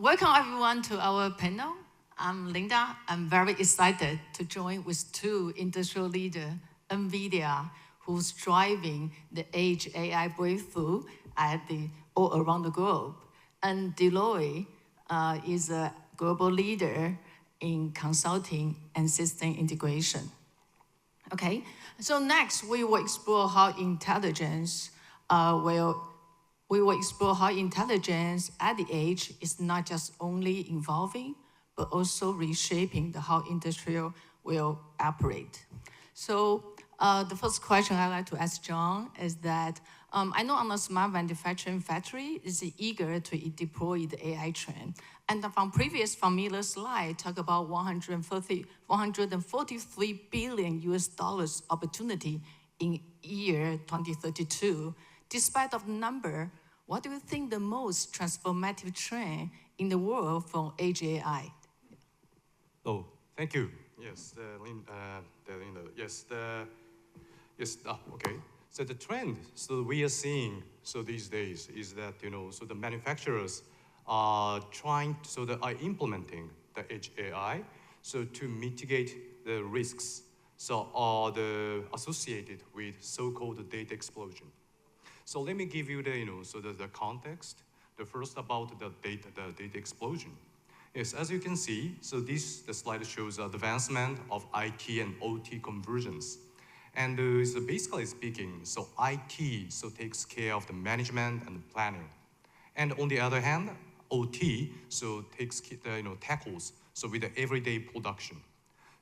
Welcome everyone to our panel. I'm Linda. I'm very excited to join with two industrial leaders, NVIDIA, who's driving the Edge AI breakthrough all around the globe. And Deloitte is a global leader in consulting and system integration. Okay, so next we will explore how intelligence intelligence at the edge is not just only evolving, but also reshaping how industry will operate. So the first question I'd like to ask John is that I know on the smart manufacturing factory is eager to deploy the AI trend. And from previous familiar slide, talk about 143 billion US dollars opportunity in year 2032. Despite of the number, what do you think the most transformative trend in the world from Edge AI? Oh, thank you. Yes, Linda. Okay. So the trend, we are seeing, these days is that, the manufacturers are are implementing the Edge AI, to mitigate the risks, associated with so-called data explosion. So let me give you the context. The first about the data explosion. Yes, as you can see, the slide shows advancement of IT and OT convergence. And basically speaking, IT takes care of the management and the planning. And on the other hand, OT tackles with the everyday production.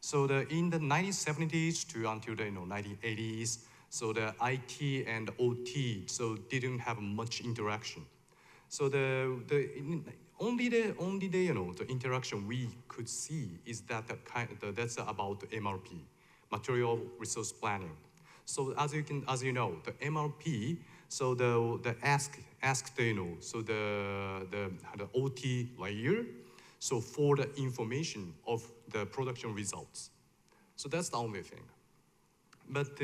So in the 1970s to until the 1980s, the IT and OT didn't have much interaction. So the interaction we could see is that that's about the MRP, material resource planning. So as you know, the MRP, the OT layer, for the information of the production results. So that's the only thing. But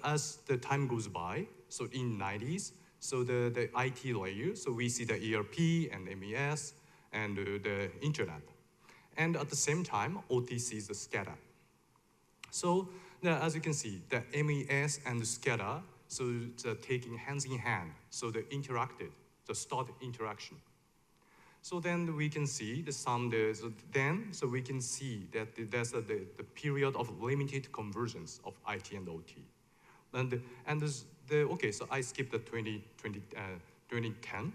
as the time goes by, in 90s, the IT layer, we see the ERP and MES and the internet. And at the same time, OT sees the SCADA. So as you can see, the MES and the SCADA, taking hands in hand, they interacted, start interaction. So then we can see we can see that there's the period of limited convergence of IT and OT. I skipped the 2010.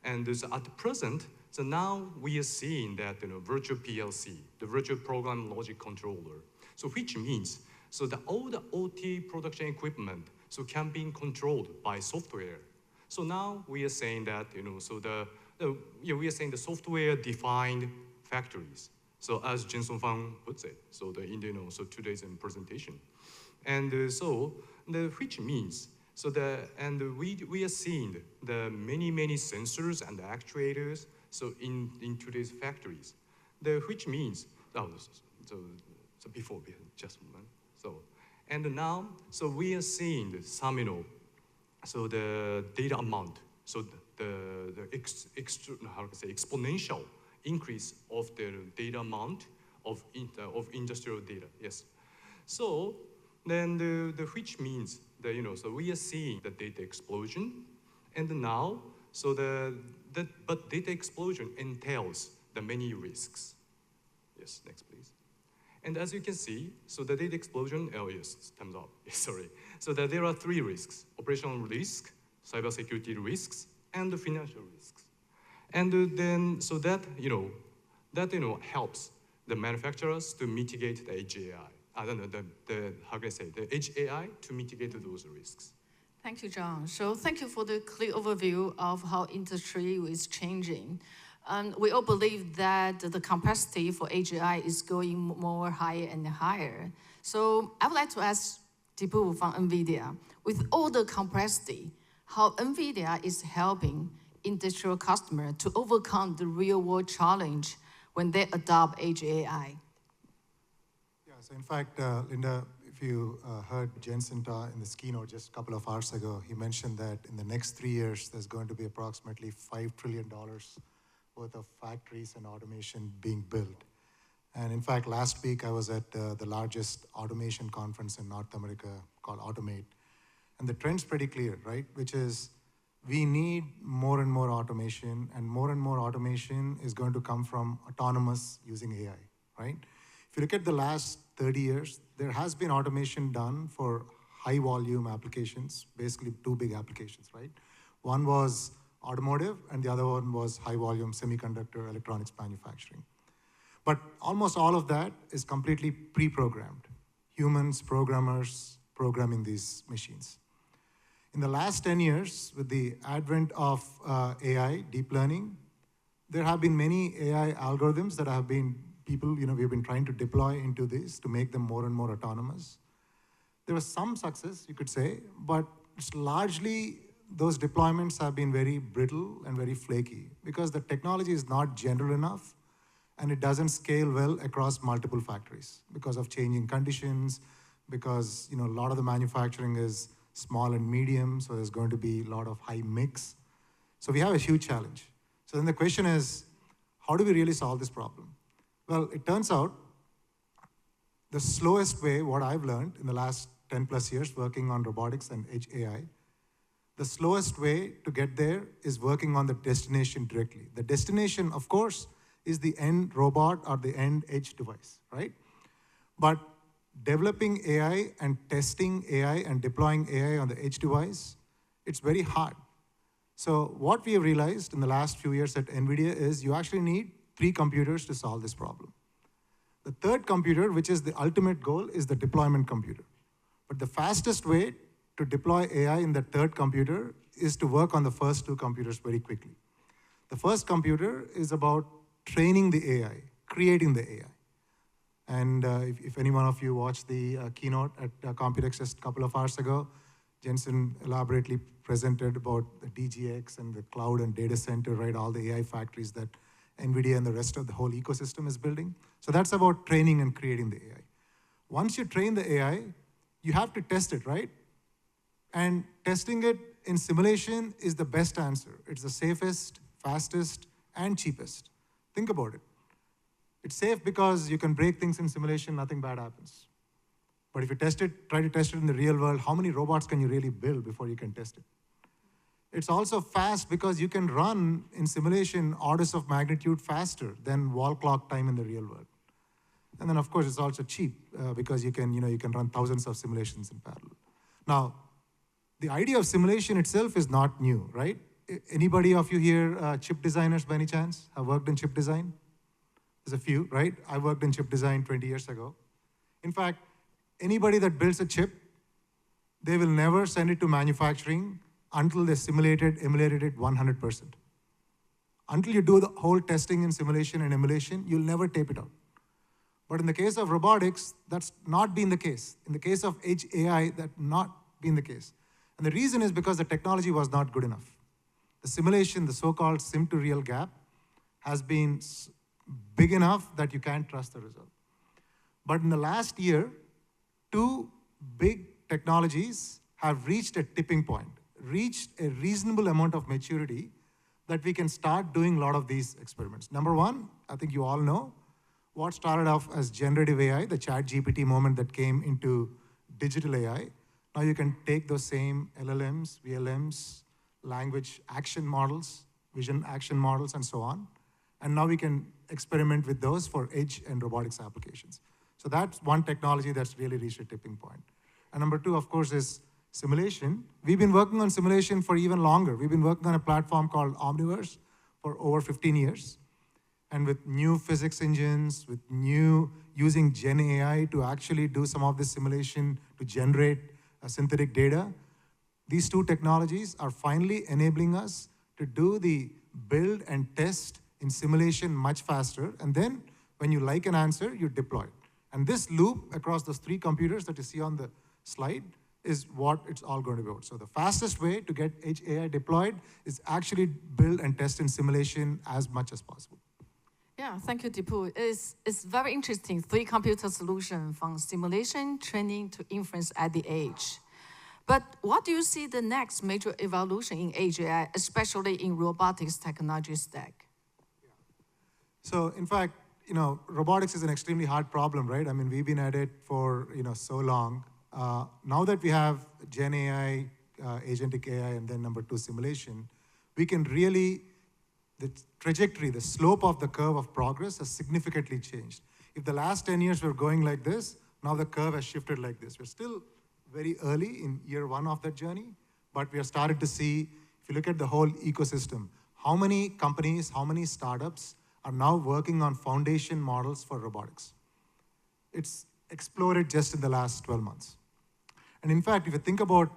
And at the present, now we are seeing that virtual PLC, the virtual program logic controller. Which means all the OT production equipment can be controlled by software. So now we are saying that we are saying the software-defined factories. So as Jensen Fang puts it, in today's presentation, and which means we are seeing the many sensors and actuators in today's factories. Which means before just a moment. And now we are seeing some the data amount. The exponential increase of the data amount of industrial data. Yes. So then which means that we are seeing the data explosion, and now but data explosion entails the many risks. Yes. Next, please. And as you can see, the data explosion. Oh yes, thumbs up. Sorry. So there are three risks: operational risk, cybersecurity risks, and the financial risks. And then that helps the manufacturers to mitigate the Edge AI. The Edge AI to mitigate those risks. Thank you, John. So thank you for the clear overview of how industry is changing. And we all believe that the complexity for Edge AI is going more higher and higher. So I would like to ask Deepu from NVIDIA, with all the complexity, how NVIDIA is helping industrial customers to overcome the real-world challenge when they adopt Edge AI. Yeah, so in fact, Linda, if you heard Jensen in this keynote just a couple of hours ago, he mentioned that in the next 3 years, there's going to be approximately $5 trillion worth of factories and automation being built. And in fact, last week I was at the largest automation conference in North America called Automate. And the trend's pretty clear, right? Which is we need more and more automation is going to come from autonomous using AI, right? If you look at the last 30 years, there has been automation done for high volume applications, basically two big applications, right? One was automotive and the other one was high volume semiconductor electronics manufacturing. But almost all of that is completely pre-programmed. Humans, programmers, programming these machines. In the last 10 years, with the advent of AI, deep learning, there have been many AI algorithms that have been we've been trying to deploy into this to make them more and more autonomous. There was some success, you could say, but it's largely those deployments have been very brittle and very flaky because the technology is not general enough and it doesn't scale well across multiple factories because of changing conditions, because a lot of the manufacturing is small and medium, so there's going to be a lot of high mix. So we have a huge challenge. So then the question is, how do we really solve this problem? Well, it turns out the slowest way, what I've learned in the last 10 plus years working on robotics and edge AI, the slowest way to get there is working on the destination directly. The destination, of course, is the end robot or the end edge device, right? But developing AI and testing AI and deploying AI on the edge device, it's very hard. So what we have realized in the last few years at NVIDIA is you actually need 3 computers to solve this problem. The third computer, which is the ultimate goal, is the deployment computer. But the fastest way to deploy AI in the third computer is to work on the first 2 computers very quickly. The first computer is about training the AI, creating the AI. And if any one of you watched the keynote at COMPUTEX just a couple of hours ago, Jensen elaborately presented about the DGX and the cloud and data center, right? All the AI factories that NVIDIA and the rest of the whole ecosystem is building. So that's about training and creating the AI. Once you train the AI, you have to test it, right? And testing it in simulation is the best answer. It's the safest, fastest, and cheapest. Think about it. It's safe because you can break things in simulation, nothing bad happens. But if you try to test it in the real world, how many robots can you really build before you can test it? It's also fast because you can run in simulation orders of magnitude faster than wall clock time in the real world. And then of course it's also cheap because you can run thousands of simulations in parallel. Now, the idea of simulation itself is not new, right? Anybody of you here chip designers by any chance? Have worked in chip design? There's a few, right? I worked in chip design 20 years ago. In fact, anybody that builds a chip, they will never send it to manufacturing until they emulated it 100%. Until you do the whole testing in simulation and emulation, you'll never tape it out. But in the case of robotics, that's not been the case. In the case of edge AI, that's not been the case. And the reason is because the technology was not good enough. The simulation, the so-called sim-to-real gap, has been big enough that you can't trust the result. But in the last year, 2 big technologies have reached a tipping point, reached a reasonable amount of maturity that we can start doing a lot of these experiments. Number one, I think you all know, what started off as generative AI, the ChatGPT moment that came into digital AI. Now you can take those same LLMs, VLMs, language action models, vision action models, and so on. And now we can experiment with those for edge and robotics applications. So that's one technology that's really reached a tipping point. And number 2, of course, is simulation. We've been working on simulation for even longer. We've been working on a platform called Omniverse for over 15 years. And with new physics engines, with using Gen AI to actually do some of this simulation to generate synthetic data, these 2 technologies are finally enabling us to do the build and test in simulation much faster. And then when you like an answer, you deploy it. And this loop across those 3 computers that you see on the slide is what it's all going to be about. So the fastest way to get edge AI deployed is actually build and test in simulation as much as possible. Yeah, thank you, Deepu. It's very interesting, 3 computer solution from simulation, training to inference at the edge. But what do you see the next major evolution in edge AI, especially in robotics technology stack? So in fact, robotics is an extremely hard problem, right? I mean, we've been at it for so long. Now that we have Gen AI, agentic AI, and then number 2, simulation, we can really, the trajectory, the slope of the curve of progress has significantly changed. If the last 10 years were going like this, now the curve has shifted like this. We're still very early in year 1 of that journey, but we are starting to see, if you look at the whole ecosystem, how many companies, how many startups are now working on foundation models for robotics. It's exploded just in the last 12 months. And in fact, if you think about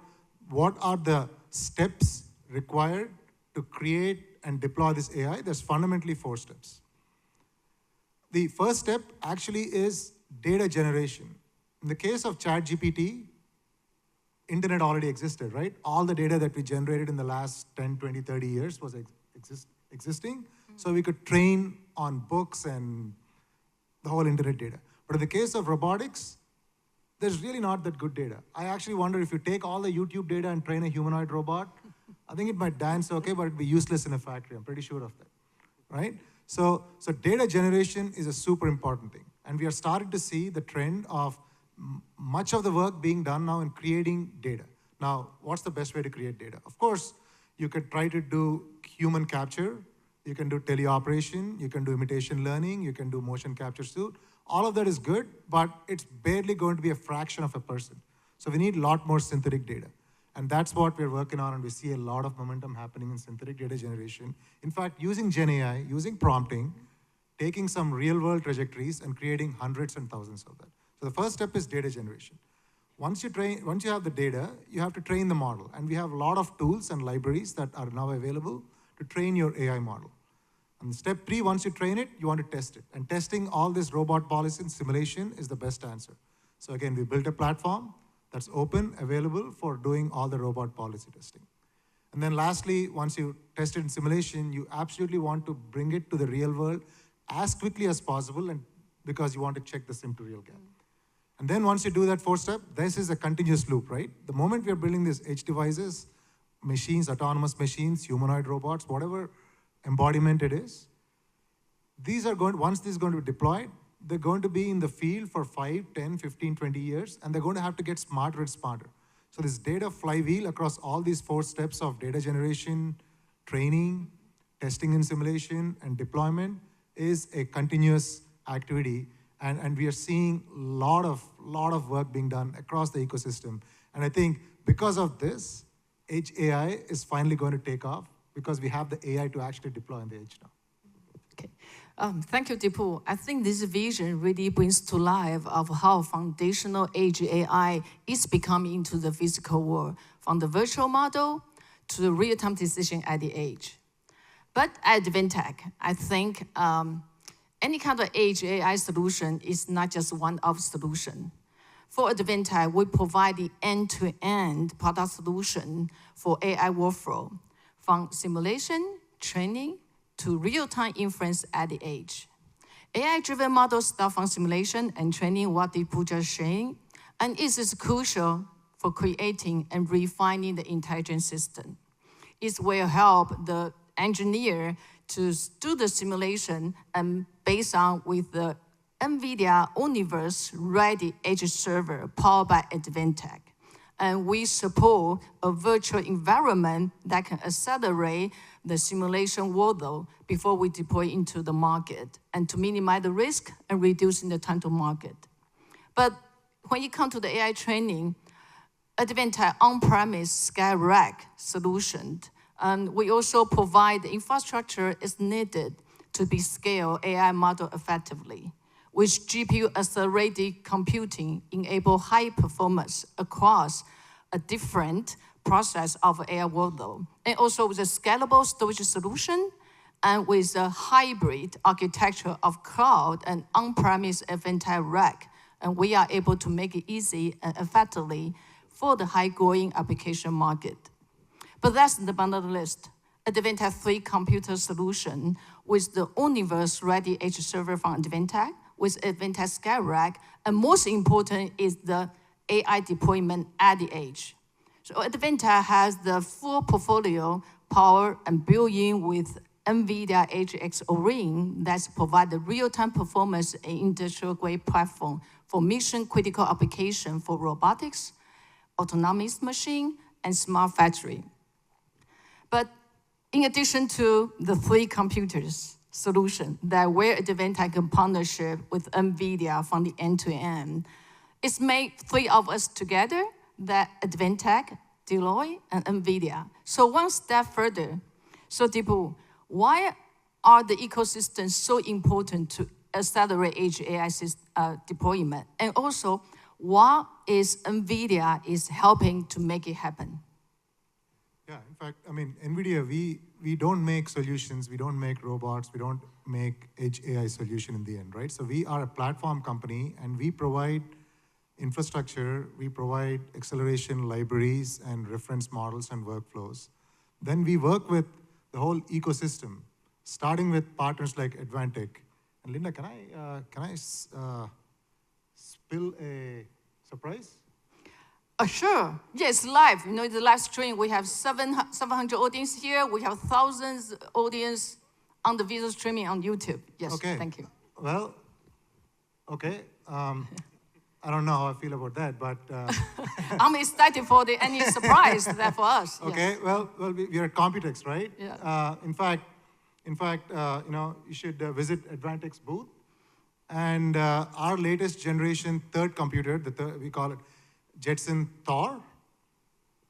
what are the steps required to create and deploy this AI, there's fundamentally 4 steps. The first step actually is data generation. In the case of ChatGPT, internet already existed, right? All the data that we generated in the last 10, 20, 30 years was existing. So we could train on books and the whole internet data. But in the case of robotics, there's really not that good data. I actually wonder if you take all the YouTube data and train a humanoid robot, I think it might dance okay, but it'd be useless in a factory. I'm pretty sure of that, right? So data generation is a super important thing. And we are starting to see the trend of much of the work being done now in creating data. Now, what's the best way to create data? Of course, you could try to do human capture, you can do teleoperation, you can do imitation learning, you can do motion capture suit. All of that is good, but it's barely going to be a fraction of a person. So we need a lot more synthetic data. And that's what we're working on, and we see a lot of momentum happening in synthetic data generation. In fact, using Gen AI, using prompting, taking some real-world trajectories and creating hundreds and thousands of that. So the first step is data generation. Once you have the data, you have to train the model. And we have a lot of tools and libraries that are now available to train your AI model. And step 3, once you train it, you want to test it. And testing all this robot policy and simulation is the best answer. So again, we built a platform that's open, available for doing all the robot policy testing. And then lastly, once you test it in simulation, you absolutely want to bring it to the real world as quickly as possible, and because you want to check the sim to real gap. And then once you do that 4th step, this is a continuous loop, right? The moment we are building these edge devices, machines, autonomous machines, humanoid robots, whatever embodiment it is, once these are going to be deployed, they're going to be in the field for 5, 10, 15, 20 years, and they're going to have to get smarter and smarter. So this data flywheel across all these 4 steps of data generation, training, testing and simulation, and deployment is a continuous activity. And we are seeing a lot of work being done across the ecosystem. And I think because of this, edge AI is finally going to take off because we have the AI to actually deploy on the edge now. Okay. Thank you, Deepu. I think this vision really brings to life of how foundational edge AI is becoming into the physical world, from the virtual model to the real-time decision at the edge. But at Advantech, I think any kind of edge AI solution is not just one-off solution. For Advantech, we provide the end-to-end product solution for AI workflow, from simulation, training, to real-time inference at the edge. AI-driven models start from simulation and training, what Deepu just sharing, and it is crucial for creating and refining the intelligent system. It will help the engineer to do the simulation and based on with the NVIDIA Universe-ready edge server powered by Advantech. And we support a virtual environment that can accelerate the simulation workload before we deploy into the market and to minimize the risk and reducing the time to market. But when you come to the AI training, Advantech on-premise SkyRack solution, and we also provide the infrastructure is needed to be scaled AI model effectively, which GPU accelerated computing enable high performance across a different process of AI workload. And also with a scalable storage solution and with a hybrid architecture of cloud and on-premise Advantech rack. And we are able to make it easy and effectively for the high-growing application market. But that's the bundled list. Advantech 3 computer solution with the Universe-ready edge server from Advantech, with Advantech SkyRack, and most important is the AI deployment at the edge. So Advantech has the full portfolio, power, and built-in with NVIDIA HX Orin that's provide the real-time performance and industrial-grade platform for mission-critical application for robotics, autonomous machine, and smart factory. But in addition to the three computers solution that we're Advantech in partnership with NVIDIA from the end to end, it's made three of us together, that Advantech, Deloitte, and NVIDIA. So one step further. So Deepu, why are the ecosystems so important to accelerate Edge AI deployment? And also, what is NVIDIA is helping to make it happen? Yeah, in fact, I mean, NVIDIA, we don't make solutions, we don't make robots, we don't make Edge AI solution in the end, right? So we are a platform company and we provide infrastructure, we provide acceleration libraries and reference models and workflows. Then we work with the whole ecosystem, starting with partners like Advantech. And Linda, can I spill a surprise? Sure. Yes, live. You know, the live stream. We have 700 audience here. We have thousands audience on the video streaming on YouTube. Yes. Okay. Thank you. Well, okay. I don't know how I feel about that, but I'm excited for any surprise that for us. Okay. Yes. Well, we are at COMPUTEX, right? Yeah. In fact, you know, you should visit Advantech's booth. And our latest generation third computer, we call it Jetson Thor,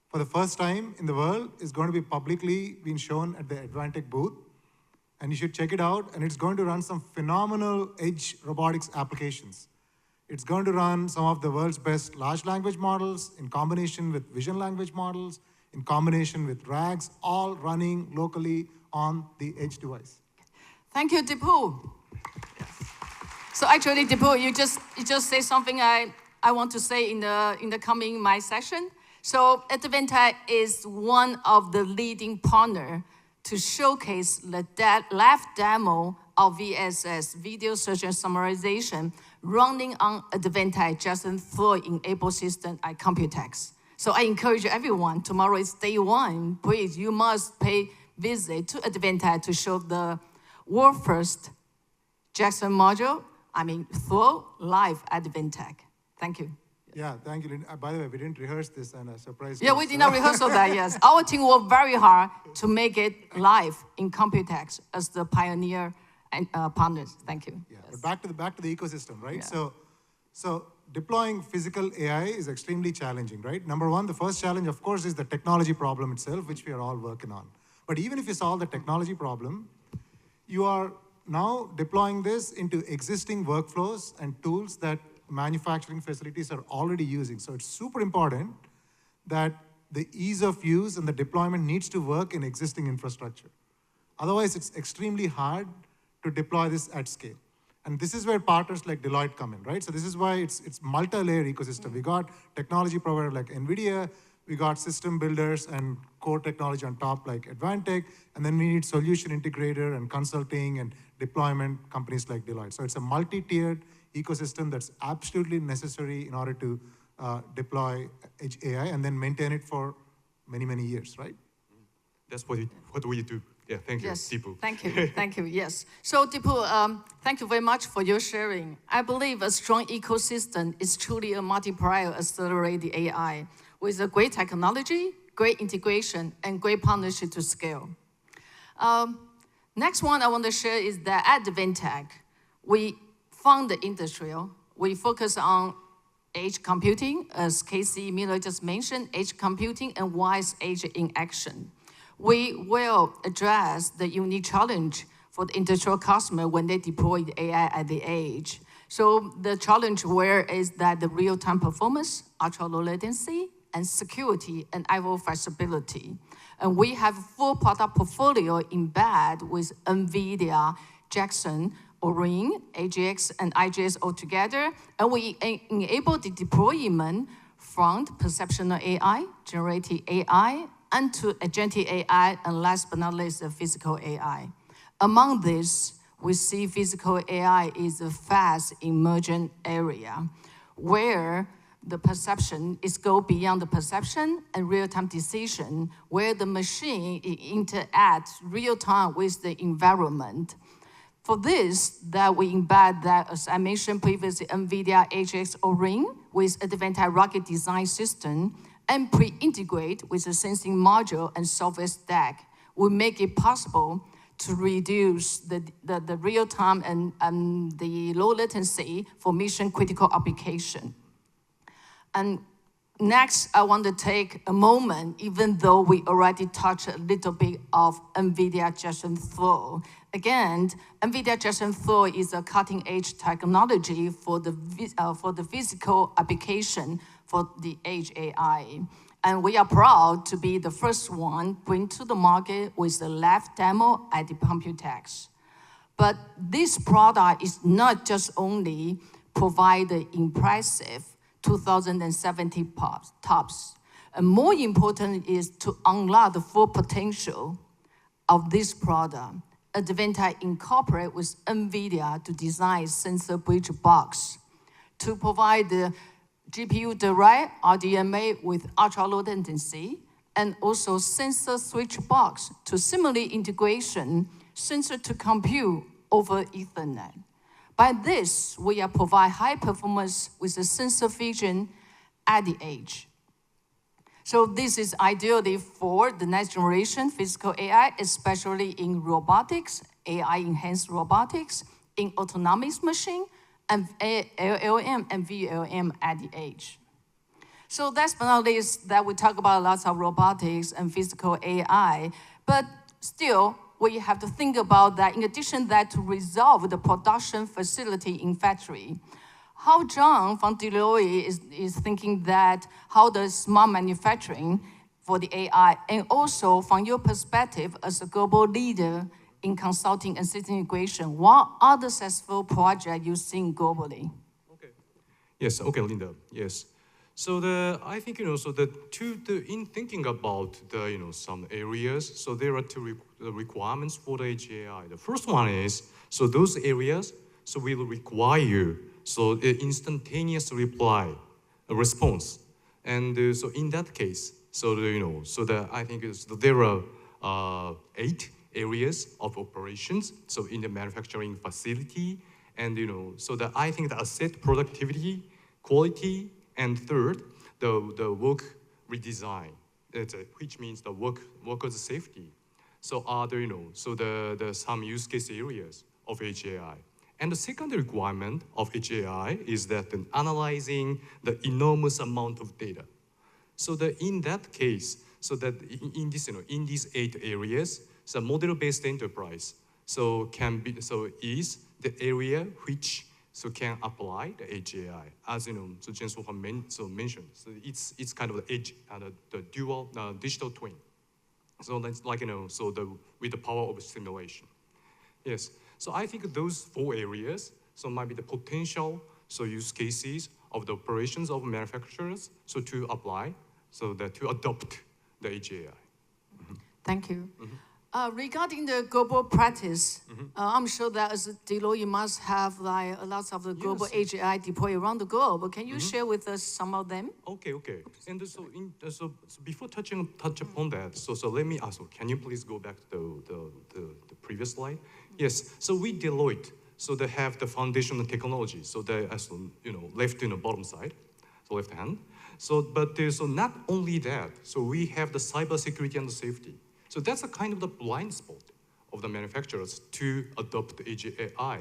for the first time in the world, is going to be publicly being shown at the Advantech booth. And you should check it out. And it's going to run some phenomenal edge robotics applications. It's going to run some of the world's best large language models in combination with vision language models, in combination with RAGs, all running locally on the edge device. Thank you, Deepu. So actually, Deepu, you just say something I want to say in the coming my session. So Advantech is one of the leading partner to showcase the live demo of VSS, video search and summarization, running on Advantech Jetson Thor enabled system at COMPUTEX. So I encourage everyone, tomorrow is day one, please, you must pay visit to Advantech to show the world first Jetson module, Thor live at Advantech. Thank you. Yeah, thank you, Linda. By the way, we didn't rehearse this and I surprised you. Yeah, we did not rehearse that, yes. Our team worked very hard to make it live in COMPUTEX as the pioneer and partners. Thank you. Yeah, Yes. but back to the ecosystem, right? Yeah. So deploying physical AI is extremely challenging, right? Number one, the first challenge, of course, is the technology problem itself, which we are all working on. But even if you solve the technology problem, you are now deploying this into existing workflows and tools that manufacturing facilities are already using. So it's super important that the ease of use and the deployment needs to work in existing infrastructure. Otherwise, it's extremely hard to deploy this at scale. And this is where partners like Deloitte come in, right? So this is why it's multi-layer ecosystem. We got technology provider like NVIDIA, we got system builders and core technology on top like Advantech, and then we need solution integrator and consulting and deployment companies like Deloitte. So it's a multi-tiered ecosystem that's absolutely necessary in order to deploy Edge AI and then maintain it for many, many years, right? That's what we do. Yeah, thank you, Yes, Deepu. thank you, yes. So Deepu, thank you very much for your sharing. I believe a strong ecosystem is truly a multiplier accelerated AI with a great technology, great integration, and great partnership to scale. Next one I want to share is that at Advantech, we found the industrial. We focus on edge computing, as Casey Miller just mentioned, edge computing and wise edge in action. We will address the unique challenge for the industrial customer when they deploy the AI at the edge. So the challenge where is that the real-time performance, ultra-low latency, and security and I/O flexibility. And we have full product portfolio embed with NVIDIA, Jetson, Orin, AGX, and IGS all together. And we enable the deployment from perceptional AI, generative AI, and to agentic AI, and last but not least, the physical AI. Among this, we see physical AI is a fast emerging area where the perception is go beyond the perception and real-time decision, where the machine interacts real-time with the environment. For this, that we embed that, as I mentioned previously, NVIDIA HX O-ring with Advantech rocket design system and pre-integrate with the sensing module and software stack will make it possible to reduce the real-time and the low latency for mission-critical application. And next, I want to take a moment, even though we already touched a little bit of NVIDIA Jetson Flow. Again, NVIDIA Jetson Flow is a cutting-edge technology for the physical application for the Edge AI. And we are proud to be the first one bring to the market with the live demo at the COMPUTEX. But this product is not just only provide the impressive 2070 TOPS. And more important is to unlock the full potential of this product. Advantech incorporate with NVIDIA to design sensor bridge box to provide the GPU direct RDMA with ultra low latency, and also sensor switch box to simulate integration sensor to compute over Ethernet. By this, we are provide high performance with the sensor vision at the edge. So this is ideally for the next generation physical AI, especially in robotics, AI-enhanced robotics, in autonomous machine, and LLM and VLM at the edge. So last but not least, that we talk about lots of robotics and physical AI, but still, we have to think about that in addition that to resolve the production facility in factory. How John from Deloitte is thinking that how the smart manufacturing for the AI, and also from your perspective as a global leader in consulting and system integration, what are the successful projects you've seen globally? Okay. Yes, okay, Linda, yes. So I think, in thinking about some areas, so there are two requirements for the Edge AI. The first one is, so those areas, so will require, so the instantaneous response. And so in that case, so I think there are 8 areas of operations, so in the manufacturing facility, and so I think the asset productivity, quality, and third, the work redesign, which means the workers' safety. So are there, so the some use case areas of Edge AI. And the second requirement of Edge AI is that analyzing the enormous amount of data. So in that case, so that in these 8 areas, so model-based enterprise is the area which can apply the Edge AI, as so Jensen mentioned. So it's kind of the edge and the dual digital twin. So that's like with the power of simulation. Yes. So I think those 4 areas might be the potential use cases of the operations of manufacturers to apply, to adopt the Edge AI. Mm-hmm. Thank you. Mm-hmm. Regarding the global practice, I'm sure that as Deloitte, you must have like lots of the global Edge AI deployed around the globe. Can you share with us some of them? Okay. And so before touch upon that, so let me ask, can you please go back to the previous slide? Yes. So we Deloitte, so they have the foundational technology. So they left bottom side, so left hand. So not only that. So we have the cybersecurity and the safety. So that's a kind of the blind spot of the manufacturers to adopt the Edge AI.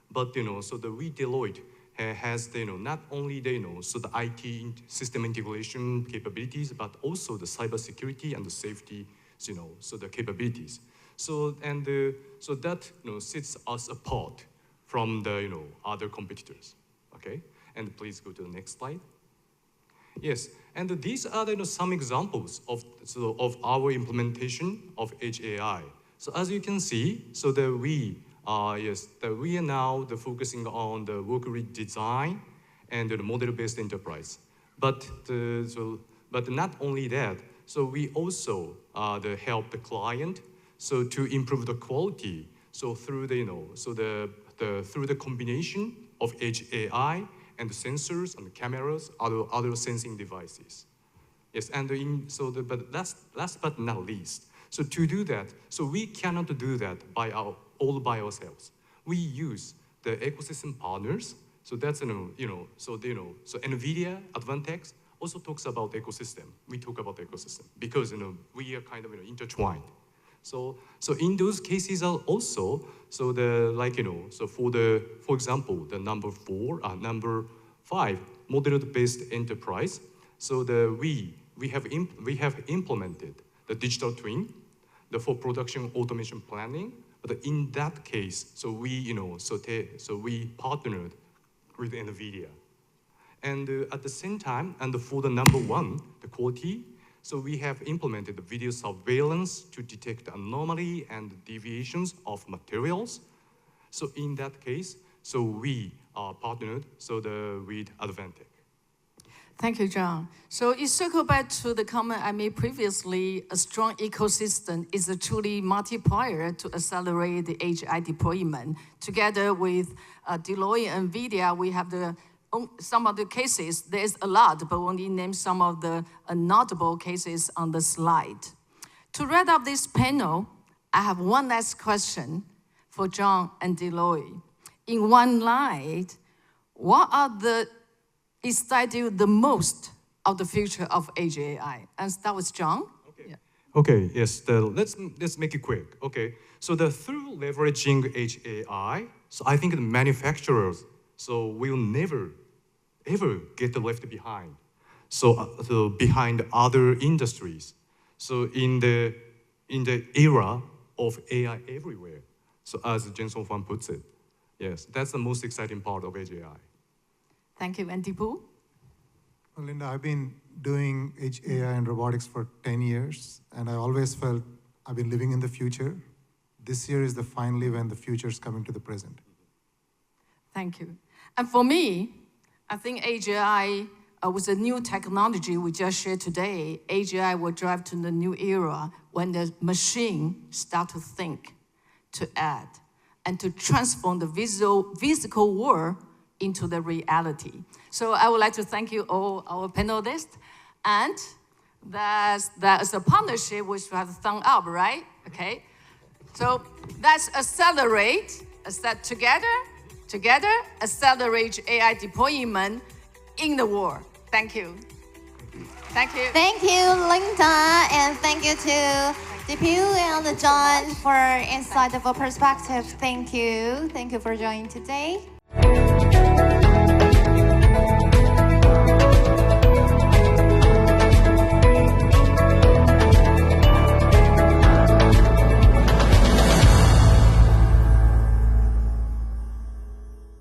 But so we Deloitte has not only the the IT system integration capabilities, but also the cybersecurity and the safety, so the capabilities. So that sets us apart from the other competitors. Okay, and please go to the next slide. Yes, and these are some examples of our implementation of Edge AI. So as you can see, so that we are now focusing on the work redesign and the model-based enterprise. But not only that, so we also help the client to improve the quality. So through the through the combination of Edge AI and the sensors and the cameras, other sensing devices. Yes, and but last but not least, so to do that, so we cannot do that all by ourselves. We use the ecosystem partners. So that's so NVIDIA, Advantech also talks about ecosystem. We talk about ecosystem because we are kind of intertwined. So in those cases also, so for example, the number 5 model-based enterprise. So we have implemented the digital twin, for production automation planning. But in that case, so we partnered with NVIDIA, and at the same time, and for the number 1, the quality. So we have implemented the video surveillance to detect anomaly and deviations of materials. So in that case, so we are partnered with Advantech. Thank you, John. So it circle back to the comment I made previously. A strong ecosystem is a truly multiplier to accelerate the AI deployment. Together with Deloitte and NVIDIA, we have some of the cases. There's a lot, but only name some of the notable cases on the slide. To wrap up this panel, I have one last question for John and Deloitte. In one line, what are the excites you the most of the future of Edge AI? And start with John. Okay. Yeah. Okay. Yes. Let's make it quick. Okay. So through leveraging Edge AI, so I think the manufacturers will never ever get left behind. So behind other industries. So in the era of AI everywhere. So as Jensen Huang puts it, yes, that's the most exciting part of Edge AI. Thank you. And Deepu? Well, Linda, I've been doing Edge AI and robotics for 10 years, and I always felt I've been living in the future. This year is finally when the future is coming to the present. Thank you. And for me, I think Edge AI, with the new technology we just shared today, Edge AI will drive to the new era when the machine start to think, to add, and to transform the physical world into the reality. So I would like to thank you all, our panelists, and that's a partnership which we have a thumb up, right? Okay. So let's accelerate, together, accelerate AI deployment in the world. Thank you. Thank you. Thank you, Linda, and thank you to Deepu and John for insightful perspective. Thank you. Thank you for joining today.